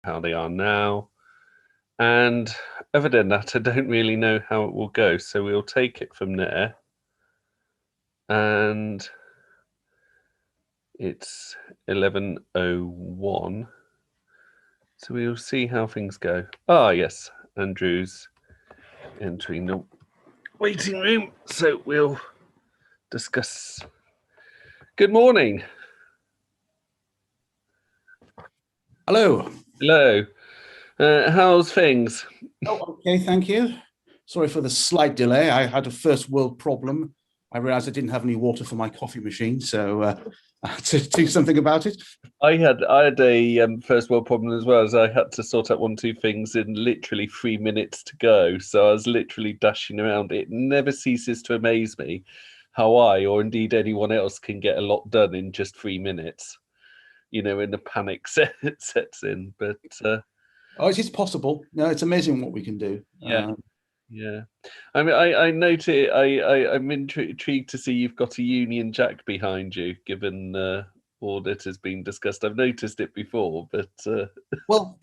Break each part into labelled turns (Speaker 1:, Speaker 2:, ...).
Speaker 1: how they are now. And other than that, I don't really know how it will go. So we'll take it from there. And it's 11:01. So we'll see how things go. Ah, yes, Andrew's entering the waiting room. So we'll discuss. Good morning.
Speaker 2: Hello.
Speaker 1: Hello. How's things?
Speaker 2: Oh, okay, thank you. Sorry for the slight delay. I had a first world problem. I realized I didn't have any water for my coffee machine, so I had to do something about it.
Speaker 1: I had a first world problem as well, as I had to sort out 1, 2 things in literally 3 minutes to go. So I was literally dashing around. It never ceases to amaze me how I, or indeed anyone else, can get a lot done in just 3 minutes. When the panic sets in. But
Speaker 2: Oh, it's possible. No, it's amazing what we can do.
Speaker 1: yeah, yeah. I mean, I note it. I'm intrigued to see you've got a Union Jack behind you, given all that has been discussed. I've noticed it before, but
Speaker 2: Well,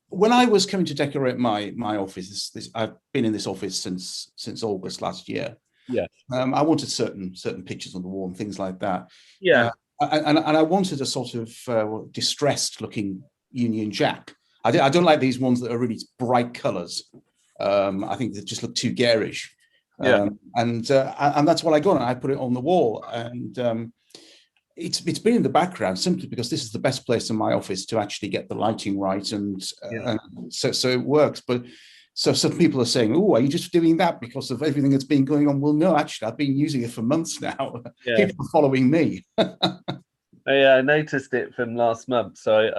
Speaker 2: when I was coming to decorate my office, I've been in this office since August last year.
Speaker 1: yeah,
Speaker 2: I wanted certain pictures on the wall and things like that.
Speaker 1: yeah,
Speaker 2: And I wanted a sort of distressed looking Union Jack. I don't like these ones that are really bright colours. I think they just look too garish.
Speaker 1: yeah.
Speaker 2: And that's what I got. And I put it on the wall, and it's been in the background simply because this is the best place in my office to actually get the lighting right, and so it works. But so some people are saying, "Oh, are you just doing that because of everything that's been going on?" Well, no, actually, I've been using it for months now.
Speaker 1: Yeah.
Speaker 2: People are following me.
Speaker 1: I noticed it from last month, so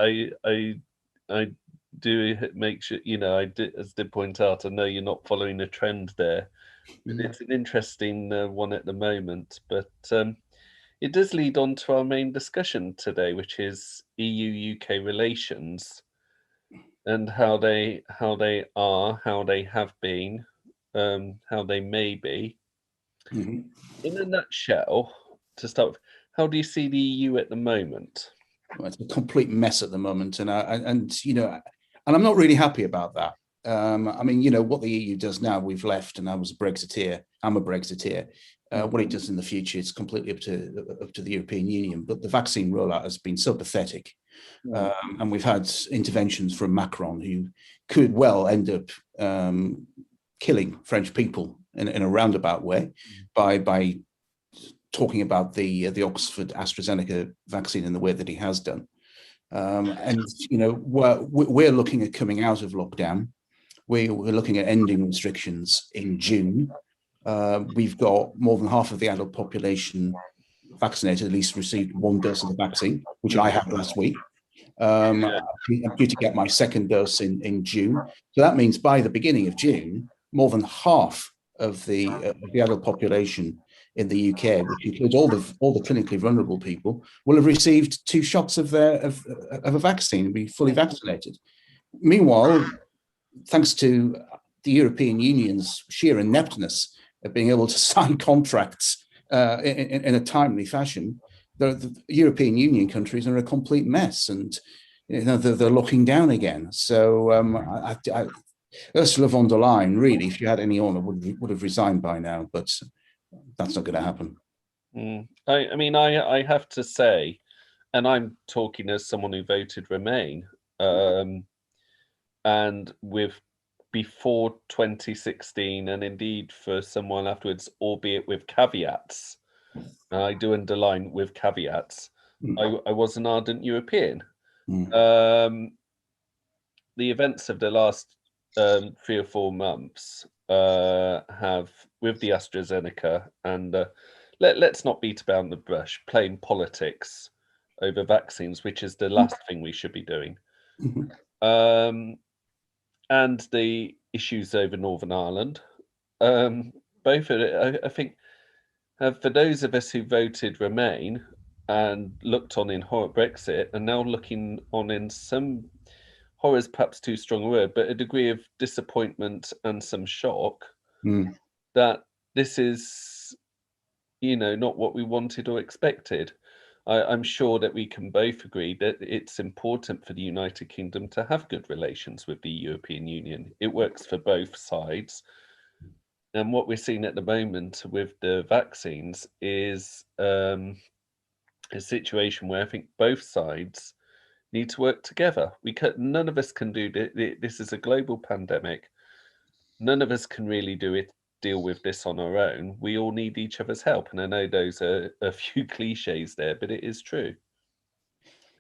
Speaker 1: I do make sure, as did point out. I know you're not following a trend there, but it's an interesting one at the moment. But it does lead on to our main discussion today, which is EU-UK relations and how they are, how they have been, how they may be.
Speaker 2: Mhm.
Speaker 1: In a nutshell, to start with, how do you see the EU at the moment?
Speaker 2: Well, it's a complete mess at the moment, and I'm not really happy about that. I mean, what the EU does now, we've left, and I was a Brexiteer. I'm a Brexiteer. What it does in the future, it's completely up to the European Union. But the vaccine rollout has been so pathetic, and we've had interventions from Macron, who could well end up killing French people in a roundabout way by talking about the Oxford AstraZeneca vaccine in the way that he has done. And we're looking at coming out of lockdown. We're looking at ending restrictions in June. We've got more than half of the adult population vaccinated, at least received one dose of the vaccine, which I had last week. I'm due to get my second dose in June. So that means by the beginning of June, more than half of the adult population in the UK, which includes all the clinically vulnerable people, will have received 2 shots of a vaccine and be fully vaccinated. Meanwhile, thanks to the European Union's sheer ineptness of being able to sign contracts in a timely fashion, the European Union countries are a complete mess, and they're looking down again. So Ursula von der Leyen, really, if she had any honor, would have resigned by now, but that's not going to happen.
Speaker 1: I mean, I have to say, and I'm talking as someone who voted Remain, and with before 2016, and indeed for someone afterwards, albeit with caveats. I do underline with caveats. I was an ardent European. The events of the last 3 or 4 months have, with the AstraZeneca, and let's not beat about the brush, playing politics over vaccines, which is the last thing we should be doing. And the issues over Northern Ireland, both of it, I think, for those of us who voted Remain and looked on in horror Brexit, and now looking on in some horror is perhaps too strong a word, but a degree of disappointment and some shock that this is, not what we wanted or expected. I'm sure that we can both agree that it's important for the United Kingdom to have good relations with the European Union. It works for both sides. And what we're seeing at the moment with the vaccines is a situation where I think both sides need to work together. None of us can do this is a global pandemic. None of us can really deal with this on our own. We all need each other's help. And I know those are a few cliches there, but it is true.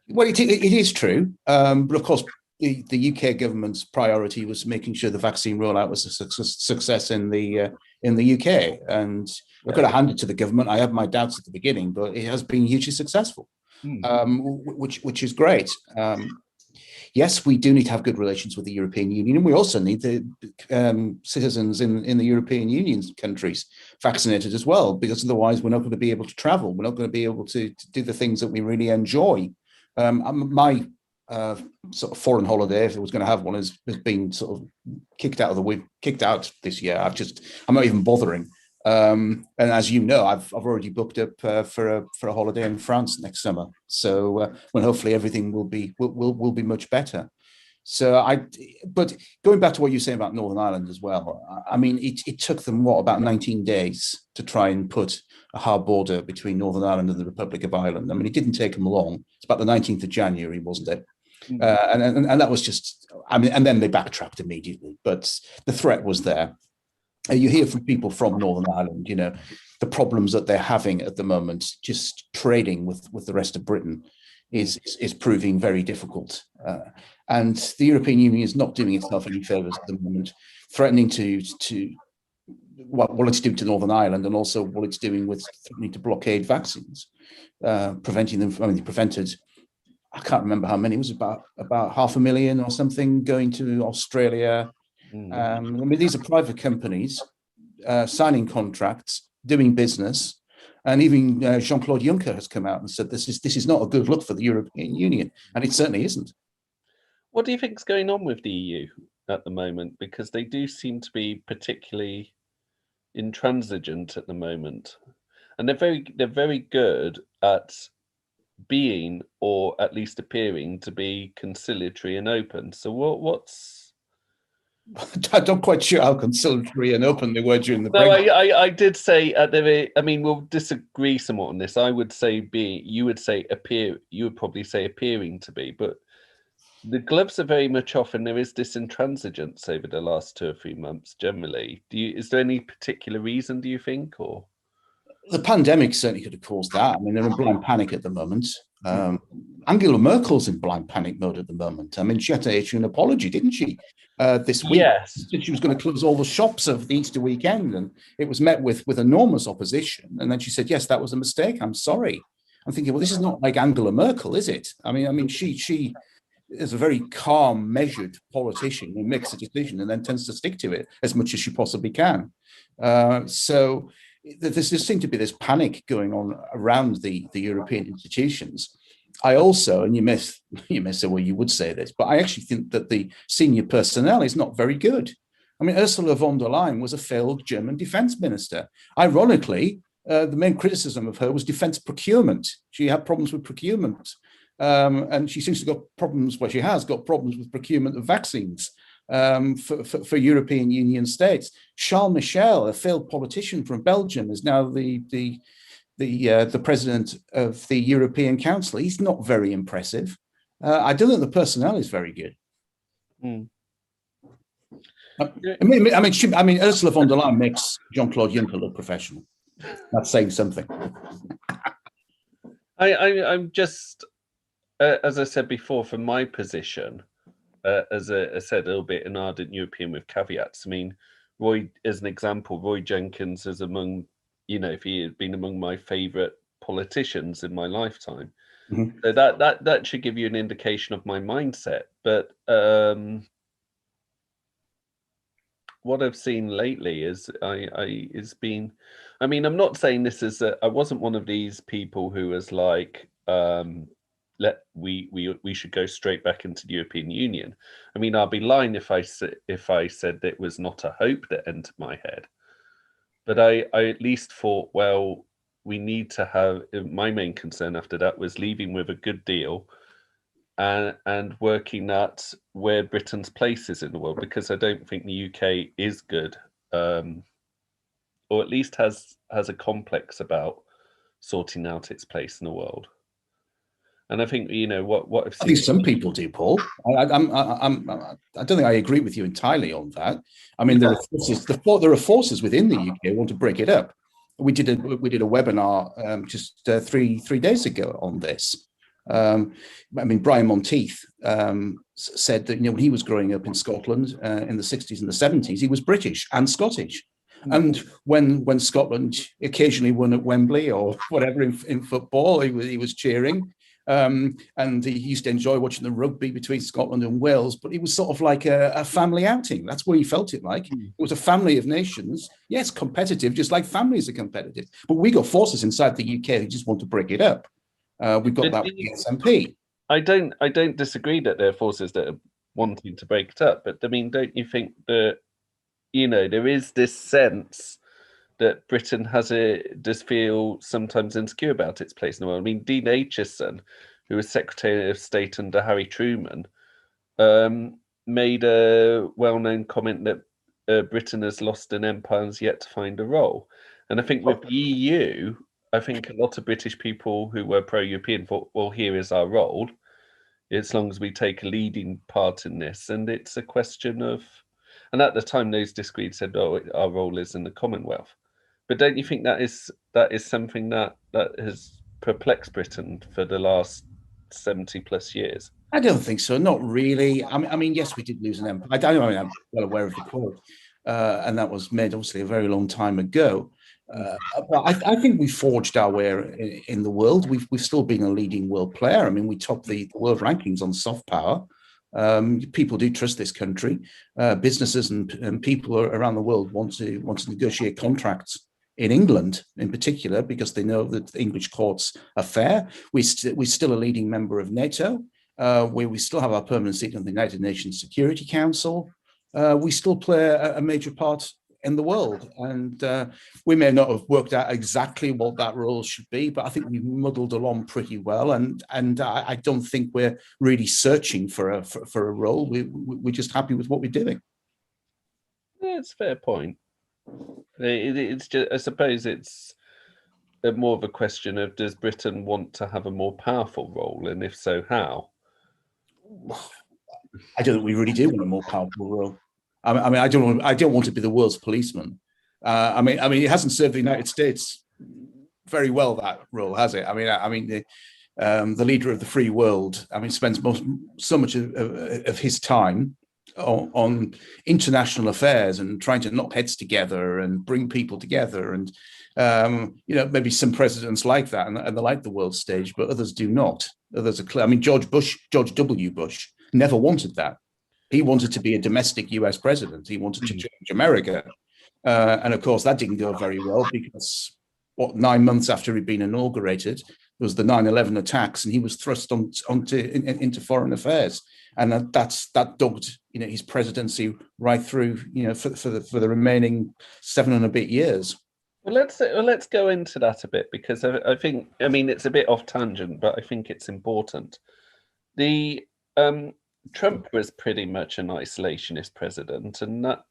Speaker 2: Well, it is true. But of course, the UK government's priority was making sure the vaccine rollout was a success in the UK. And I've got to hand it to the government. I had my doubts at the beginning, but it has been hugely successful, which is great. Yes, we do need to have good relations with the European Union, and we also need the citizens in the European Union's countries vaccinated as well, because otherwise we're not going to be able to travel. We're not going to be able to do the things that we really enjoy. My sort of foreign holiday, if it was going to have one, has been sort of kicked out this year. I'm not even bothering. And as you know, I've already booked up for a holiday in France next summer. So when hopefully everything will be much better. But going back to what you're saying about Northern Ireland as well, I mean, it took them about 19 days to try and put a hard border between Northern Ireland and the Republic of Ireland. I mean, it didn't take them long. It's about the 19th of January, wasn't it? And that was just, I mean, and then they backtracked immediately, but the threat was there. You hear from people from Northern Ireland, the problems that they're having at the moment, just trading with the rest of Britain is proving very difficult. And the European Union is not doing itself any favors at the moment, threatening to what it's doing to Northern Ireland, and also what it's doing with threatening to blockade vaccines, preventing them from, I mean, they prevented, I can't remember how many, it was about 500,000 or something going to Australia. I mean, these are private companies signing contracts, doing business, and even Jean-Claude Juncker has come out and said this is not a good look for the European Union, and it certainly isn't.
Speaker 1: What do you think is going on with the EU at the moment? Because they do seem to be particularly intransigent at the moment, and they're very good at being, or at least appearing to be, conciliatory and open. So what's
Speaker 2: I'm not quite sure how conciliatory and open they were during the
Speaker 1: No,
Speaker 2: Brexit.
Speaker 1: I did say at the. I mean, we'll disagree somewhat on this. I would say being. You would say appear. You would probably say appearing to be, but the gloves are very much off, and there is this intransigence over the last 2 or 3 months. Generally, is there any particular reason? Do you think, or
Speaker 2: the pandemic certainly could have caused that? I mean, they're in blind panic at the moment. Angela Merkel's in blind panic mode at the moment. I mean, she had to issue an apology, didn't she? This week,
Speaker 1: yes,
Speaker 2: she was going to close all the shops of the Easter weekend, and it was met with enormous opposition. And then she said, "Yes, that was a mistake. I'm sorry." I'm thinking, well, this is not like Angela Merkel, is it? I mean, she is a very calm, measured politician who makes a decision and then tends to stick to it as much as she possibly can. So there seems to be this panic going on around the European institutions. I also, and you may say, well, you would say this, but I actually think that the senior personnel is not very good. I mean, Ursula von der Leyen was a failed German defense minister. Ironically, the main criticism of her was defense procurement. She had problems with procurement. And she seems to have got problems, well, she has got problems with procurement of vaccines for European Union states. Charles Michel, a failed politician from Belgium, is now the president of the European Council. He's not very impressive. I don't think the personnel is very good. I mean, Ursula von der Leyen makes Jean-Claude Juncker look professional. That's saying something.
Speaker 1: I'm just, as I said before, from my position, as I said, a little bit an ardent European with caveats. I mean, Roy, as an example, Roy Jenkins is among, if he had been among my favourite politicians in my lifetime. Mm-hmm. So that should give you an indication of my mindset. But what I've seen lately is I mean, I'm not saying this is I wasn't one of these people who was like, we should go straight back into the European Union. I mean, I'll be lying if I said that it was not a hope that entered my head. But I at least thought, well, we need to have. My main concern after that was leaving with a good deal, and working at where Britain's place is in the world, because I don't think the UK is good, or at least has a complex about sorting out its place in the world. And I think what I've seen.
Speaker 2: I think some people do, Paul. I don't think I agree with you entirely on that. I mean, there are forces. There are forces within the UK who want to break it up. We did a webinar just 3 days ago on this. I mean, Brian Monteith said that when he was growing up in Scotland in the 60s and the 70s, he was British and Scottish. And when Scotland occasionally won at Wembley or whatever in football, he was cheering. And he used to enjoy watching the rugby between Scotland and Wales, but it was sort of like a family outing. That's what he felt it like. It was a family of nations. Yes, competitive, just like families are competitive. But we got forces inside the UK who just want to break it up. We've got that with the SNP.
Speaker 1: I don't disagree that there are forces that are wanting to break it up, but I mean, don't you think that there is this sense that Britain does feel sometimes insecure about its place in the world? I mean, Dean Acheson, who was Secretary of State under Harry Truman, made a well-known comment that Britain has lost an empire and is yet to find a role. And I think with the EU, I think a lot of British people who were pro-European thought, well, here is our role, as long as we take a leading part in this. And it's a question of, and at the time those disagreed said, oh, our role is in the Commonwealth. But don't you think that is something that has perplexed Britain for the last 70 plus years?
Speaker 2: I don't think so. Not really. I mean, yes, we did lose an empire. I'm well aware of the quote, and that was made obviously a very long time ago. But I think we forged our way in the world. We've still been a leading world player. I mean, we top the world rankings on soft power. People do trust this country. Businesses and people around the world want to negotiate contracts in England, in particular, because they know that the English courts are fair. We're still a leading member of NATO. We still have our permanent seat on the United Nations Security Council. We still play a major part in the world, and we may not have worked out exactly what that role should be, but I think we've muddled along pretty well, and I don't think we're really searching for a role. We're just happy with what we're doing.
Speaker 1: Yeah, it's a fair point. It's just, I suppose it's more of a question of, does Britain want to have a more powerful role, and if so, how?
Speaker 2: I don't think we really do want a more powerful role. I mean, I don't want to be the world's policeman. I mean, it hasn't served the United States very well, that role, has it? I mean, the leader of the free world, I mean, spends so much of his time on international affairs and trying to knock heads together and bring people together. And, maybe some presidents like that and they like the world stage, but others do not. Others are clear. I mean, George W. Bush never wanted that. He wanted to be a domestic US president. He wanted to change America. And of course, that didn't go very well because 9 months after he'd been inaugurated, there was the 9/11 attacks, and he was thrust into foreign affairs. And that dogged his presidency right through for the remaining 7 and a bit years.
Speaker 1: Well, let's go into that a bit, because I think, I mean, it's a bit off tangent, but I think it's important. Trump was pretty much an isolationist president, and that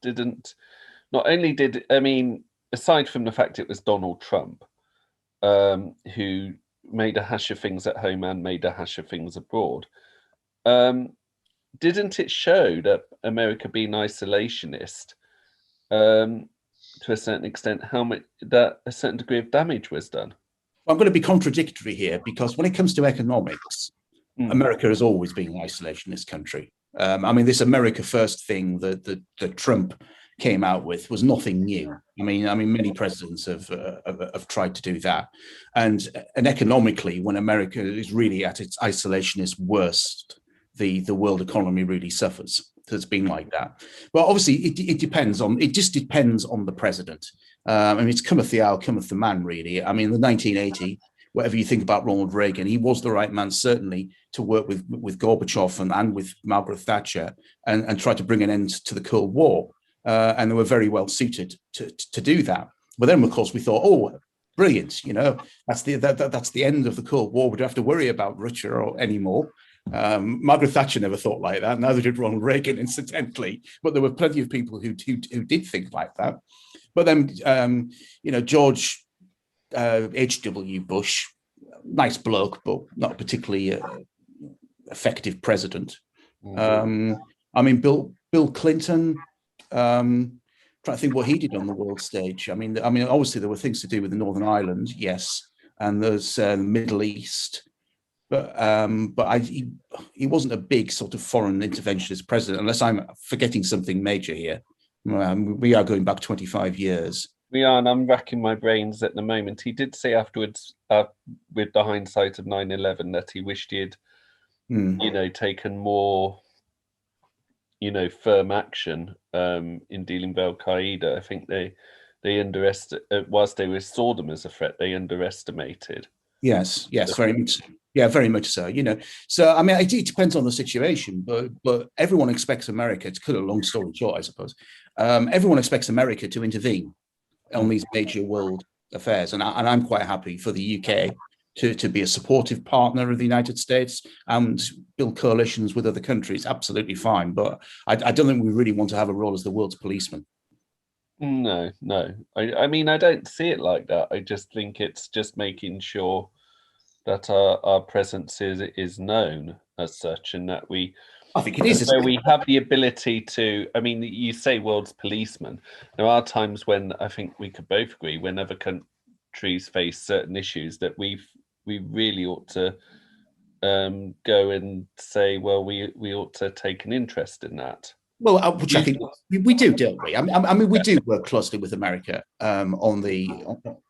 Speaker 1: aside from the fact it was Donald Trump, who made a hash of things at home and made a hash of things abroad, didn't it show that America being isolationist, to a certain extent, that a certain degree of damage was done?
Speaker 2: Well, I'm going to be contradictory here, because when it comes to economics, America has always been an isolationist country. I mean, this America First thing that Trump came out with was nothing new. I mean, many presidents have tried to do that, and economically, when America is really at its isolationist worst, the world economy really suffers. It's been like that. Well, obviously, it just depends on the president. I mean, it's cometh the hour, cometh the man, really. I mean, the 1980. Whatever you think about Ronald Reagan, he was the right man, certainly, to work with Gorbachev and with Margaret Thatcher and try to bring an end to the Cold War. And they were very well suited to do that. But then, of course, we thought, brilliant. That's that's the end of the Cold War. We don't have to worry about Russia anymore. Margaret Thatcher never thought like that. Neither did Ronald Reagan, incidentally. But there were plenty of people who did think like that. But then, George H.W. Bush, nice bloke, but not particularly effective president. Bill Clinton. Trying to think what he did on the world stage. I mean, obviously there were things to do with the Northern Ireland, yes, and there's the Middle East, but he wasn't a big sort of foreign interventionist president, unless I'm forgetting something major here. We are going back 25 years.
Speaker 1: We are, and I'm racking my brains at the moment. He did say afterwards, with the hindsight of 9/11, that he wished he had, taken more, firm action in dealing with Al Qaeda. I think they underestimated, whilst they saw them as a threat, they underestimated.
Speaker 2: Yes, very much. Yeah, very much so. So I mean, it depends on the situation, but everyone expects America. To cut a long story short, I suppose, everyone expects America to intervene on these major world affairs, and I'm quite happy for the UK to be a supportive partner of the United States and build coalitions with other countries. Absolutely fine, but I don't think we really want to have a role as the world's policeman.
Speaker 1: No. I mean, I don't see it like that. I just think it's just making sure that our presence is known as such, and that
Speaker 2: I think it is.
Speaker 1: So we have the ability to. I mean, you say world's policeman. There are times when I think we could both agree, whenever countries face certain issues, that we really ought to go and say, well, we ought to take an interest in that.
Speaker 2: Well, which I think we do, don't we? I mean, we do work closely with America on the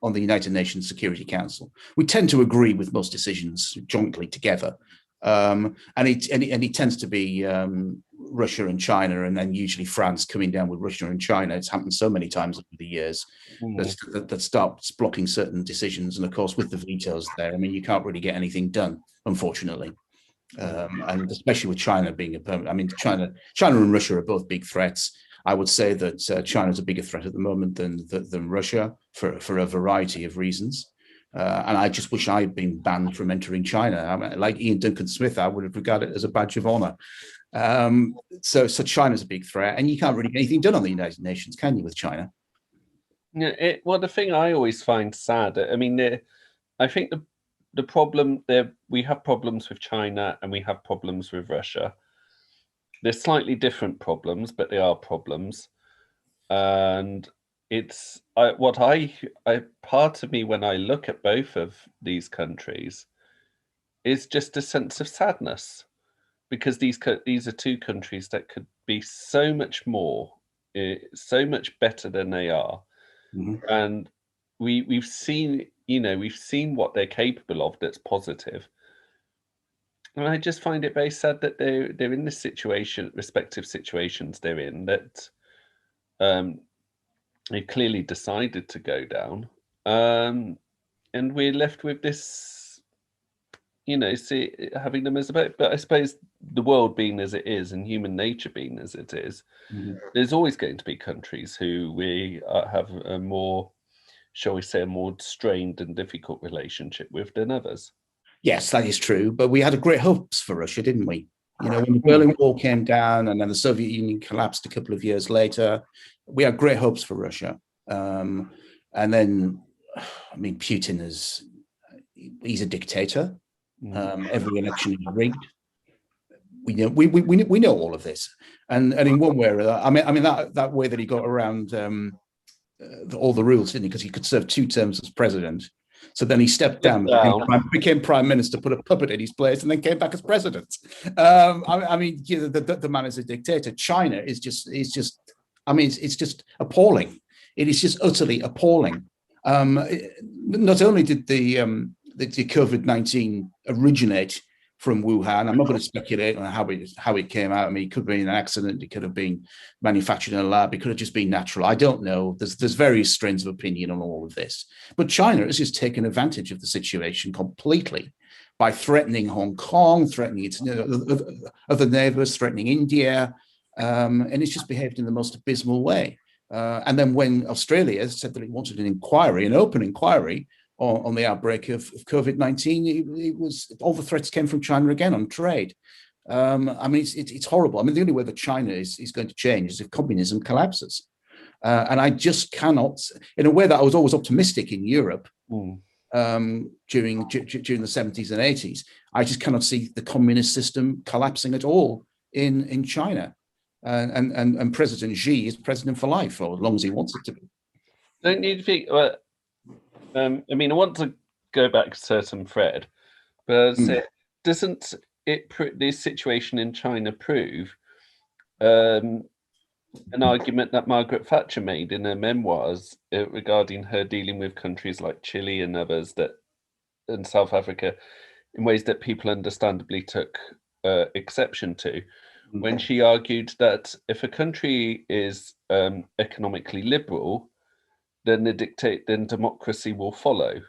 Speaker 2: United Nations Security Council. We tend to agree with most decisions jointly together, and it tends to be Russia and China, and then usually France coming down with Russia and China. It's happened so many times over the years that starts blocking certain decisions, and of course with the vetoes there, I mean, you can't really get anything done, unfortunately. And especially with China being a permanent, I mean, China and Russia are both big threats. I would say that China is a bigger threat at the moment than Russia for a variety of reasons. And I just wish I had been banned from entering China. I mean, like Ian Duncan Smith, I would have regarded it as a badge of honor. So China's a big threat, and you can't really get anything done on the United Nations, can you, with China?
Speaker 1: Yeah. Well, the thing I always find sad, I mean, I think the problem there, we have problems with China and we have problems with Russia. They're slightly different problems, but they are problems. And it's part of me when I look at both of these countries is just a sense of sadness, because these are two countries that could be so much more, so much better than they are. Mm-hmm. And we've seen what they're capable of that's positive. And I just find it very sad that they're in this situation, respective situations they're in, that they clearly decided to go down. And we're left with this, having them as but I suppose the world being as it is and human nature being as it is, there's always going to be countries who we have a more, shall we say, a more strained and difficult relationship with than others.
Speaker 2: Yes, that is true. But we had great hopes for Russia, didn't we? When the Berlin Wall came down and then the Soviet Union collapsed a couple of years later, we had great hopes for Russia. And then, I mean, Putin he's a dictator. Every election is rigged. We know all of this. And in one way or another, I mean that way that he got around all the rules, didn't he? Because he could serve 2 terms as president. So then he stepped down, became prime minister, put a puppet in his place, and then came back as president. I mean, the man is a dictator. China is just. I mean, it's just appalling. It is just utterly appalling. Not only did the COVID-19 originate from Wuhan, I'm not going to speculate on how it came out. I mean, it could have been an accident. It could have been manufactured in a lab. It could have just been natural. I don't know. There's various strains of opinion on all of this. But China has just taken advantage of the situation completely by threatening Hong Kong, threatening its other neighbors, threatening India, and it's just behaved in the most abysmal way. And then when Australia said that it wanted an open inquiry on the outbreak of COVID-19, it was all the threats came from China again on trade. I mean, it's horrible. I mean, the only way that China is going to change is if communism collapses. And I just cannot, in a way that I was always optimistic in Europe during the 70s and 80s, I just cannot see the communist system collapsing at all in China. And President Xi is president for life, or as long as he wants it to be.
Speaker 1: Don't you think? I mean, I want to go back to certain Fred, but doesn't this situation in China prove an argument that Margaret Thatcher made in her memoirs regarding her dealing with countries like Chile and others and South Africa in ways that people understandably took exception to, when she argued that if a country is economically liberal, then democracy will follow.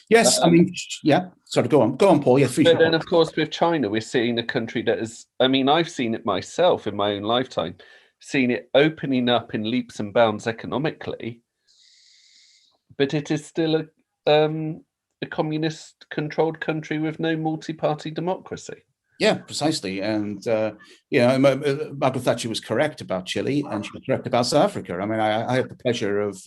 Speaker 2: Yes, I mean, yeah. Sorry, go on, Paul. Yeah,
Speaker 1: but then, of course, with China, we're seeing a country that is. I mean, I've seen it myself in my own lifetime, seen it opening up in leaps and bounds economically, but it is still a communist-controlled country with no multi-party democracy.
Speaker 2: Yeah, precisely. And, Margaret Thatcher was correct about Chile, and she was correct about South Africa. I mean, I had the pleasure of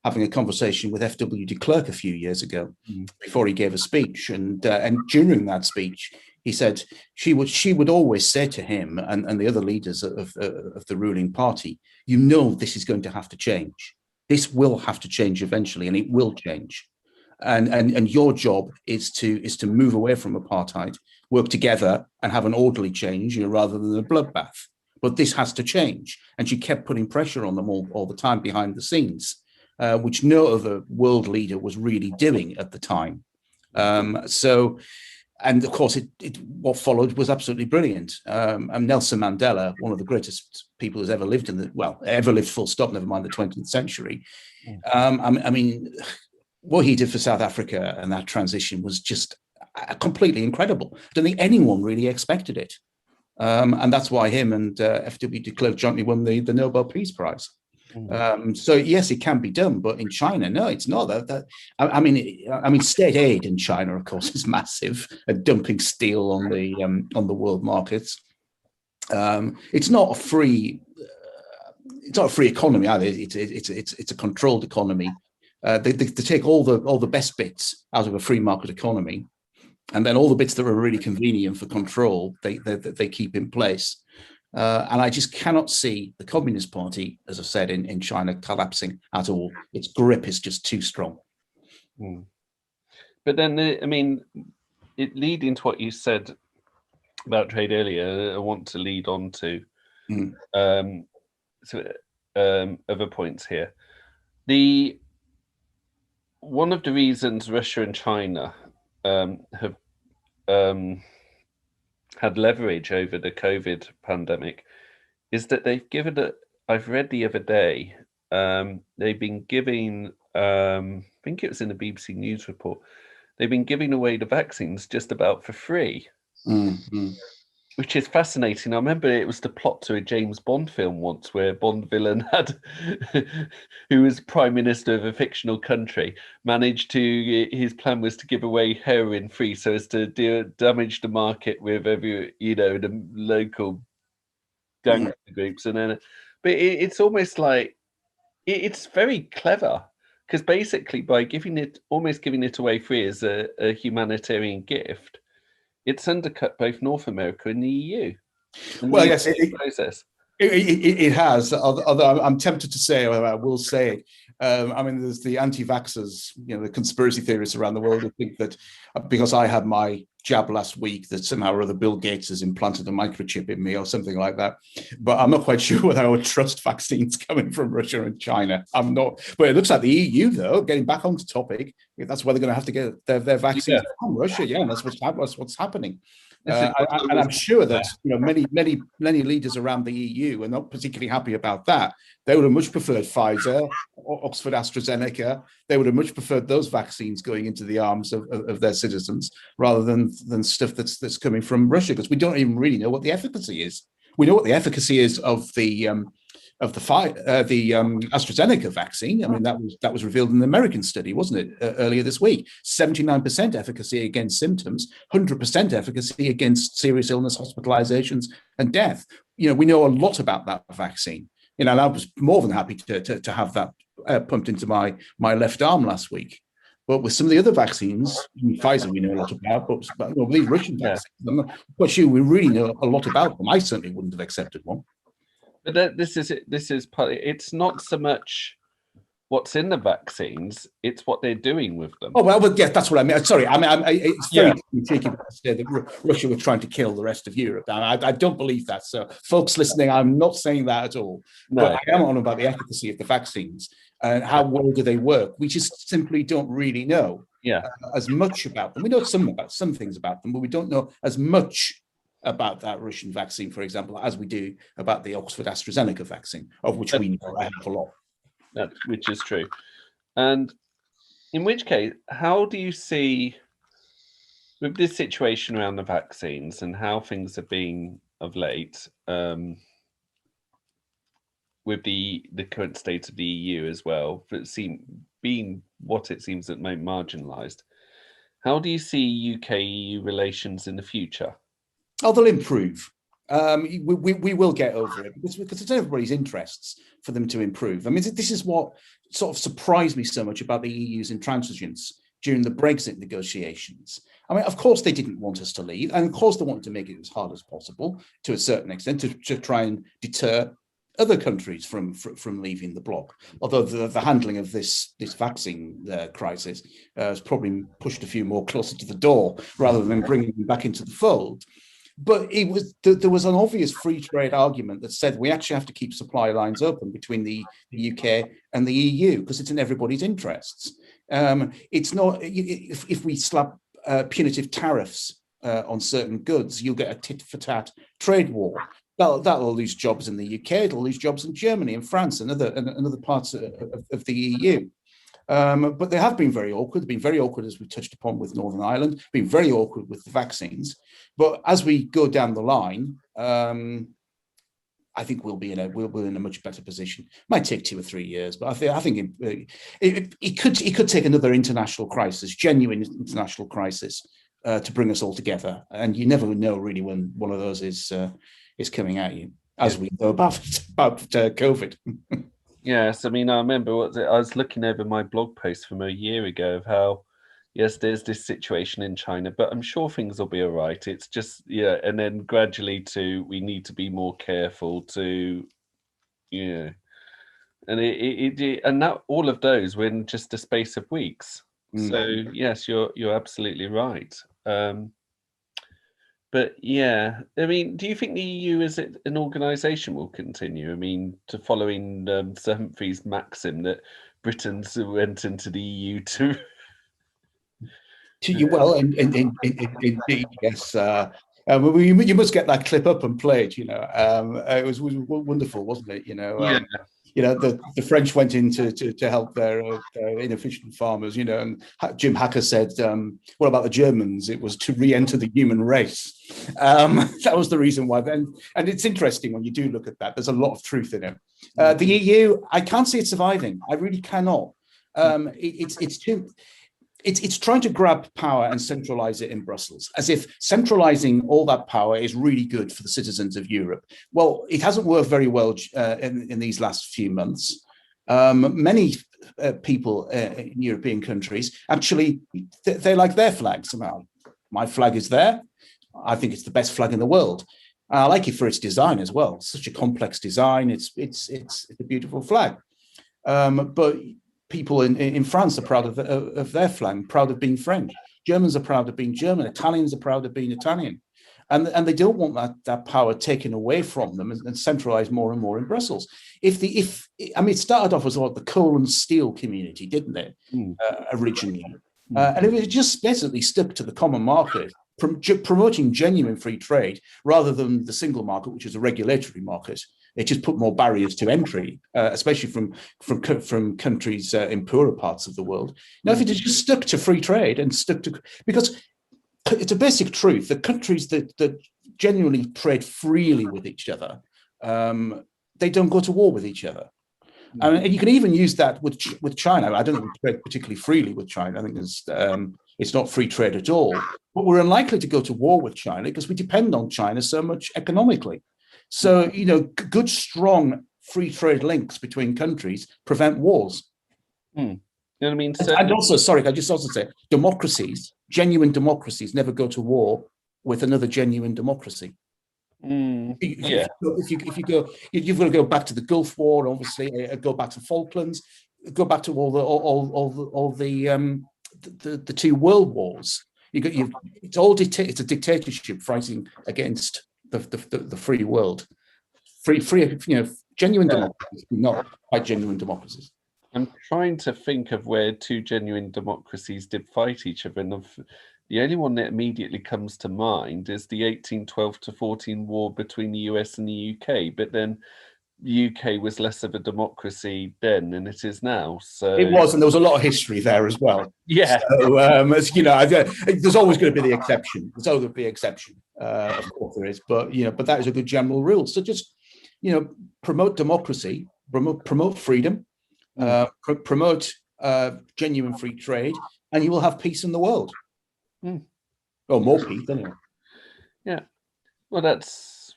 Speaker 2: having a conversation with F.W. de Klerk a few years ago before he gave a speech. And during that speech, he said she would always say to him and the other leaders of the ruling party, this is going to have to change. This will have to change eventually, and it will change. And your job is to move away from apartheid, work together and have an orderly change rather than a bloodbath. But this has to change. And she kept putting pressure on them all the time behind the scenes, which no other world leader was really doing at the time. And of course, what followed was absolutely brilliant. And Nelson Mandela, one of the greatest people who's ever lived ever lived full stop, never mind the 20th century. I mean, what he did for South Africa and that transition was just completely incredible. I don't think anyone really expected it. And that's why him and F.W. de Klerk jointly won the Nobel Peace Prize. So yes, it can be done, but in China, no, it's not. I mean, state aid in China, of course, is massive, dumping steel on the world markets. It's not a free economy either. It's a controlled economy. They take all the best bits out of a free market economy, and then all the bits that are really convenient for control, they keep in place. And I just cannot see the Communist Party, as I said, in China collapsing at all. Its grip is just too strong.
Speaker 1: But then, it leading to what you said about trade earlier, I want to lead on to other points here. One of the reasons Russia and China have had leverage over the COVID pandemic is that they've given it. I've read the other day, they've been giving, I think it was in the BBC News report, they've been giving away the vaccines just about for free, which is fascinating. I remember it was the plot to a James Bond film once where a Bond villain who was prime minister of a fictional country, his plan was to give away heroin free so as to damage the market with the local gangster groups. And then, but it's almost like, it's very clever, because basically by giving it away free as a humanitarian gift, it's undercut both North America and the EU.
Speaker 2: Well, yes, it has. Although I'm tempted to say, or I will say, there's the anti-vaxxers, the conspiracy theorists around the world who think that because I had my jab last week, that somehow or other Bill Gates has implanted a microchip in me or something like that. But I'm not quite sure whether I would trust vaccines coming from Russia and China. I'm not. But it looks like the EU, though, getting back onto topic, that's where they're going to have to get their vaccines from Russia. Yeah, and that's what's happening. And I'm sure that many leaders around the EU are not particularly happy about that. They would have much preferred Pfizer, or Oxford AstraZeneca. They would have much preferred those vaccines going into the arms of their citizens rather than stuff that's coming from Russia, because we don't even really know what the efficacy is. We know what the efficacy is of the of the AstraZeneca vaccine. I mean, that was revealed in the American study, wasn't it, earlier this week? 79% efficacy against symptoms, 100% efficacy against serious illness, hospitalizations, and death. We know a lot about that vaccine. And I was more than happy to have that pumped into my left arm last week. But with some of the other vaccines, Pfizer we know a lot about, but these Russian vaccines, I'm not quite sure we really know a lot about them. I certainly wouldn't have accepted one.
Speaker 1: But this is partly, it's not so much what's in the vaccines, it's what they're doing with them.
Speaker 2: Oh, well, yeah, that's what I mean. Sorry, it's very cheeky to say that Russia were trying to kill the rest of Europe. I don't believe that. So, folks listening, I'm not saying that at all. No. But I am on about the efficacy of the vaccines and how well do they work. We just simply don't really know as much about them. We know some things about them, but we don't know as much about that Russian vaccine, for example, as we do about the Oxford AstraZeneca vaccine, of which we know a hell of a lot.
Speaker 1: Which is true. And in which case, how do you see, with this situation around the vaccines and how things have been of late, with the current state of the EU as well, being what it seems at the moment marginalised, how do you see UK-EU relations in the future?
Speaker 2: Oh, they'll improve. We will get over it because it's in everybody's interests for them to improve. I mean, this is what sort of surprised me so much about the EU's intransigence during the Brexit negotiations. I mean, of course, they didn't want us to leave, and of course, they wanted to make it as hard as possible to a certain extent to try and deter other countries from leaving the bloc. Although the handling of this vaccine crisis has probably pushed a few more closer to the door rather than bringing them back into the fold. But there was an obvious free trade argument that said we actually have to keep supply lines open between the UK and the EU because it's in everybody's interests. It's not if we slap punitive tariffs on certain goods, you'll get a tit for tat trade war. That'll lose jobs in the UK. It'll lose jobs in Germany and France and other parts of the EU. But they have been very awkward. They've been very awkward, as we touched upon with Northern Ireland, been very awkward with the vaccines. But as we go down the line, I think we'll be in a much better position. Might take 2 or 3 years, but I think it could take another international crisis, genuine international crisis, to bring us all together. And you never know really when one of those is coming at you, as we know about COVID.
Speaker 1: Yes, I mean, I remember I was looking over my blog post from a year ago of how, yes, there's this situation in China, but I'm sure things will be all right. It's just, and then gradually we need to be more careful and and that all of those were in just a space of weeks. So yes, you're absolutely right. But yeah, I mean, do you think the EU as an organisation will continue? I mean, following Sir Humphrey's maxim that Britons went into the EU to
Speaker 2: well, indeed, yes. You must get that clip up and play it. It was wonderful, wasn't it? The French went in to help their inefficient farmers. And Jim Hacker said, "What about the Germans? It was to re-enter the human race." That was the reason why. Then, and it's interesting when you do look at that. There's a lot of truth in it. The EU, I can't see it surviving. I really cannot. It's trying to grab power and centralize it in Brussels, as if centralizing all that power is really good for the citizens of Europe. Well, it hasn't worked very well in these last few months. Many people in European countries, actually, they like their flag somehow. My flag is there. I think it's the best flag in the world. I like it for its design as well. It's such a complex design. It's a beautiful flag. But people in France are proud of their flag, proud of being French. Germans are proud of being German. Italians are proud of being Italian. And they don't want that power taken away from them and centralized more and more in Brussels. It started off as what the coal and steel community, didn't it, originally? And it was just basically stuck to the common market, promoting genuine free trade rather than the single market, which is a regulatory market. It just put more barriers to entry, especially from countries in poorer parts of the world. Now, if it had just stuck to free trade and because it's a basic truth that countries that genuinely trade freely with each other, they don't go to war with each other. And you can even use that with China. I don't think we trade particularly freely with China. I think it's not free trade at all. But we're unlikely to go to war with China because we depend on China so much economically. So, good, strong free trade links between countries prevent wars.
Speaker 1: You know what I mean?
Speaker 2: And also, sorry, I just also say democracies, genuine democracies, never go to war with another genuine democracy.
Speaker 1: Yeah.
Speaker 2: If you go, you've got to go back to the Gulf War, obviously, go back to Falklands, go back to all the two world wars. It's a dictatorship fighting against the free world. Free, genuine democracies, not quite genuine democracies.
Speaker 1: I'm trying to think of where two genuine democracies did fight each other, and the only one that immediately comes to mind is the 1812-14 war between the US and the UK. But then the UK was less of a democracy then than it is now. So
Speaker 2: it was, and there was a lot of history there as well.
Speaker 1: Yeah.
Speaker 2: So, there's always going to be the exception. There's always going to be an exception. Of course there is, but that is a good general rule. So just promote democracy, promote freedom, promote genuine free trade, and you will have peace in the world. Or more peace, anyway.
Speaker 1: Yeah. Well, that's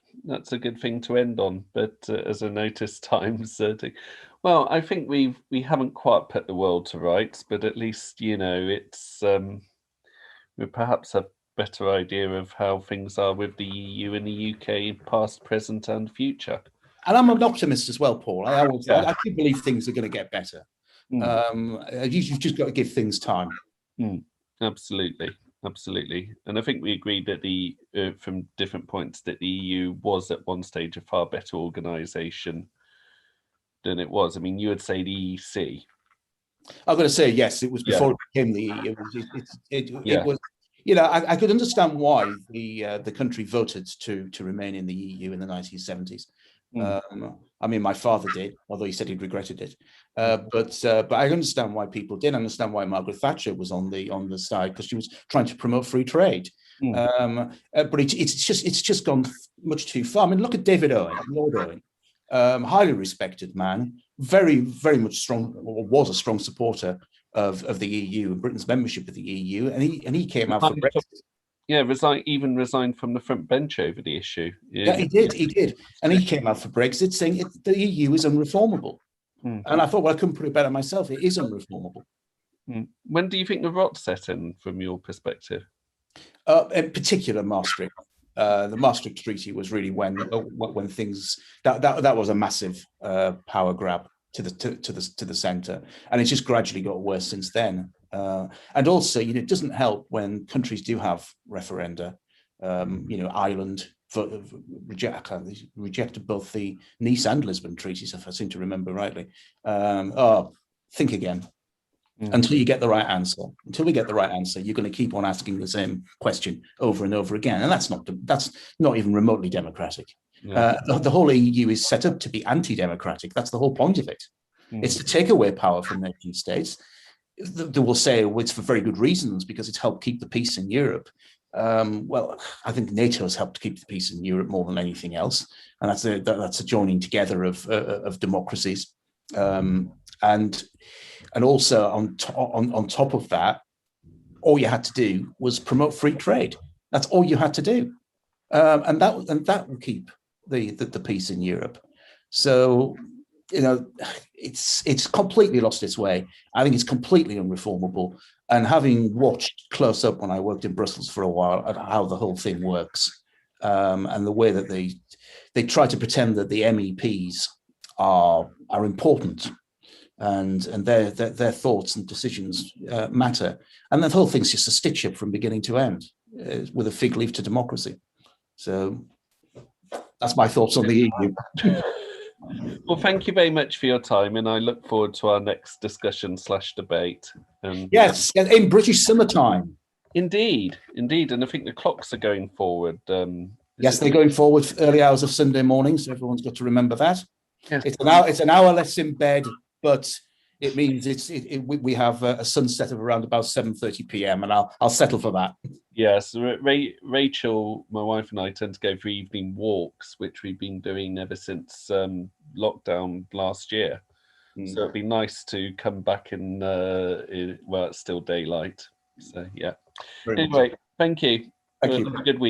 Speaker 1: a good thing to end on. But as I noticed, time's well, I think we haven't quite put the world to rights, but at least it's we perhaps have better idea of how things are with the EU and the UK, past, present, and future.
Speaker 2: And I'm an optimist as well, Paul. I do believe things are going to get better. You've just got to give things time.
Speaker 1: Absolutely. And I think we agreed that from different points that the EU was at one stage a far better organisation than it was. I mean, you would say the EEC.
Speaker 2: I'm going to say yes. It was before it became the EU. It was. I could understand why the country voted to remain in the EU in the 1970s. I mean, my father did, although he said he'd regretted it. But I understand why people did. I understand why Margaret Thatcher was on the side, because she was trying to promote free trade. But it's just gone much too far. I mean, look at David Owen, Lord Owen, highly respected man, very, very much strong, or was a strong supporter of the EU and Britain's membership of the EU, and he came out for Brexit.
Speaker 1: Yeah, resigned from the front bench over the issue.
Speaker 2: Yeah, he did. And he came out for Brexit saying the EU is unreformable. And I thought, well, I couldn't put it better myself. It is unreformable.
Speaker 1: When do you think the rot set in, from your perspective?
Speaker 2: In particular, Maastricht. The Maastricht Treaty was really when things that was a massive power grab to the centre, and it's just gradually got worse since then. And also, it doesn't help when countries do have referenda. Ireland rejected both the Nice and Lisbon treaties, if I seem to remember rightly. Think again. Until you get the right answer. Until we get the right answer, you're going to keep on asking the same question over and over again, and that's not even remotely democratic. Yeah. The whole EU is set up to be anti-democratic. That's the whole point of it. It's to take away power from nation states. They will say, well, it's for very good reasons, because it's helped keep the peace in Europe. Well, I think NATO has helped keep the peace in Europe more than anything else, and that's a joining together of democracies. And also on top of that, all you had to do was promote free trade. That's all you had to do, and that will keep the peace in Europe. So it's completely lost its way. I think it's completely unreformable. And having watched close up when I worked in Brussels for a while at how the whole thing works, and the way that they try to pretend that the MEPs are important, and their thoughts and decisions matter, and the whole thing's just a stitch up from beginning to end, with a fig leaf to democracy. So that's my thoughts on the EU.
Speaker 1: Well, thank you very much for your time, and I look forward to our next discussion/debate.
Speaker 2: Yes, in British summertime.
Speaker 1: Indeed, and I think the clocks are going forward.
Speaker 2: Yes, they're going forward for early hours of Sunday morning, so everyone's got to remember that.
Speaker 1: Yes.
Speaker 2: It's an hour less in bed, but it means we have a sunset of around about 7:30 p.m. and I'll settle for that.
Speaker 1: Yes, Rachel, my wife, and I tend to go for evening walks, which we've been doing ever since lockdown last year. So it'd be nice to come back well, it's still daylight. So yeah.
Speaker 2: Very much.
Speaker 1: Anyway, thank you.
Speaker 2: Thank you.
Speaker 1: Have a good week.